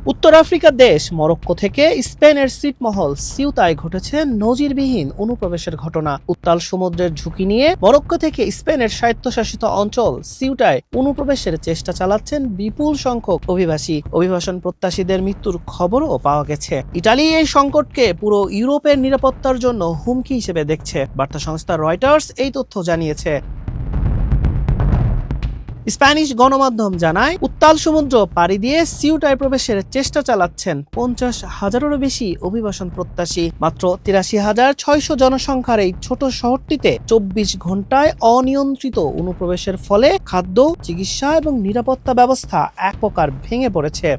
উত্তর আফ্রিকার দেশ মরক্কো থেকে স্পেনের ছিটমহল সিউতায় ঘটেছে নজিরবিহীন অনুপ্রবেশের ঘটনা। উত্তাল সমুদ্রের ঝুঁকি নিয়ে মরক্কো থেকে স্পেনের স্বায়ত্তশাসিত অঞ্চল সিউটায় অনুপ্রবেশের চেষ্টা চালাচ্ছেন বিপুল সংখ্যক অভিবাসী। অভিবাসন প্রত্যাশীদের মৃত্যুর খবরও পাওয়া গেছে। ইটালি এই সংকটকে পুরো ইউরোপের নিরাপত্তার জন্য হুমকি হিসেবে দেখছে। বার্তা সংস্থা রয়টার্স এই তথ্য জানিয়েছে। স্প্যানিশ গণমাধ্যম জানায়, উত্তাল সমুদ্র পাড়ি দিয়ে সিউটায় প্রবেশের চেষ্টা চালাচ্ছেন 50,000-এরও বেশি অভিবাসন প্রত্যাশী। মাত্র 83,600 জনসংখ্যার এই ছোট শহরটিতে 24 ঘন্টায় অনিয়ন্ত্রিত অনুপ্রবেশের ফলে খাদ্য, চিকিৎসা এবং নিরাপত্তা ব্যবস্থা এক প্রকার ভেঙে পড়েছে।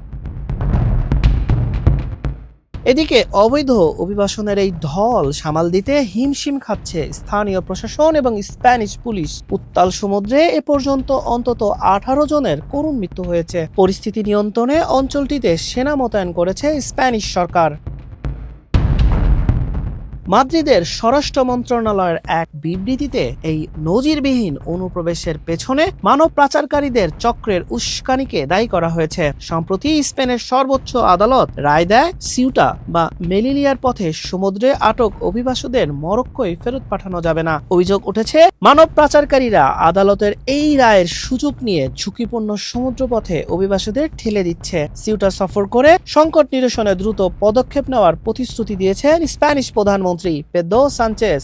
এদিকে অবৈধ অভিবাসনের এই ঢল সামাল দিতে হিমশিম খাচ্ছে স্থানীয় প্রশাসন এবং স্প্যানিশ পুলিশ। উত্তাল সমুদ্রে এ পর্যন্ত অন্তত 18 জনের করুণ মৃত্যু হয়েছে। পরিস্থিতি নিয়ন্ত্রণে অঞ্চলটিতে সেনা মোতায়েন করেছে স্প্যানিশ সরকার। মাদ্রিদের স্বরাষ্ট্র মন্ত্রণালয়ের এক বিবৃতিতে এই নজিরবিহীন অনুপ্রবেশের পেছনে মানব পাচারকারীদের চক্রের উস্কানিকে দায়ী করা হয়েছে। সম্প্রতি স্পেনের সর্বোচ্চ আদালত রায় দেয়, সিউটা বা মেলিলিয়ার পথে সমুদ্রে আটক অভিবাসীদের মরক্কোয় ফেরত পাঠানো যাবে না। অভিযোগ উঠেছে, মানব পাচারকারীরা আদালতের এই রায়ের সুযোগ নিয়ে ঝুঁকিপূর্ণ সমুদ্রপথে অভিবাসীদের ঠেলে দিচ্ছে। সিউটা সফর করে সংকট নিরসনে দ্রুত পদক্ষেপ নেওয়ার প্রতিশ্রুতি দিয়েছেন স্প্যানিশ প্রধানমন্ত্রী পেদ্রো সানচেজ।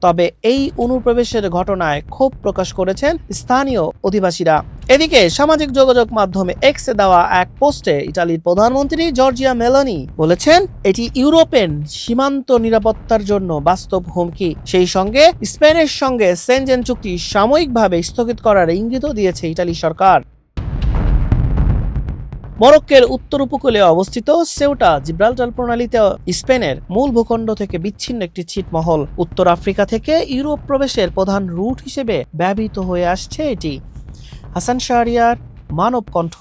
তবে এই অনুপ্রবেশের ঘটনায় ক্ষোভ প্রকাশ করেছেন স্থানীয় অধিবাসীরা। এদিকে সামাজিক যোগাযোগ মাধ্যমে এক্সে দেওয়া এক পোস্টে ইতালির প্রধানমন্ত্রী জর্জিয়া মেলোনি বলেছেন, এটি ইউরোপের সীমান্ত নিরাপত্তার জন্য বাস্তব হুমকি। সেই সঙ্গে স্পেনের সঙ্গে সেনজেন চুক্তি সাময়িকভাবে স্থগিত করার ইঙ্গিতও দিয়েছে ইতালি সরকার। মরক্কোর উত্তর উপকূলে অবস্থিত সেউটা জিব্রাল্টার প্রণালীতে স্পেনের মূল ভূখণ্ড থেকে বিচ্ছিন্ন একটি ছিটমহল। উত্তর আফ্রিকা থেকে ইউরোপ প্রবেশের প্রধান রুট হিসেবে ব্যবহৃত হয়ে আসছে এটি। হাসান শাহরিয়ার, মানব কণ্ঠ।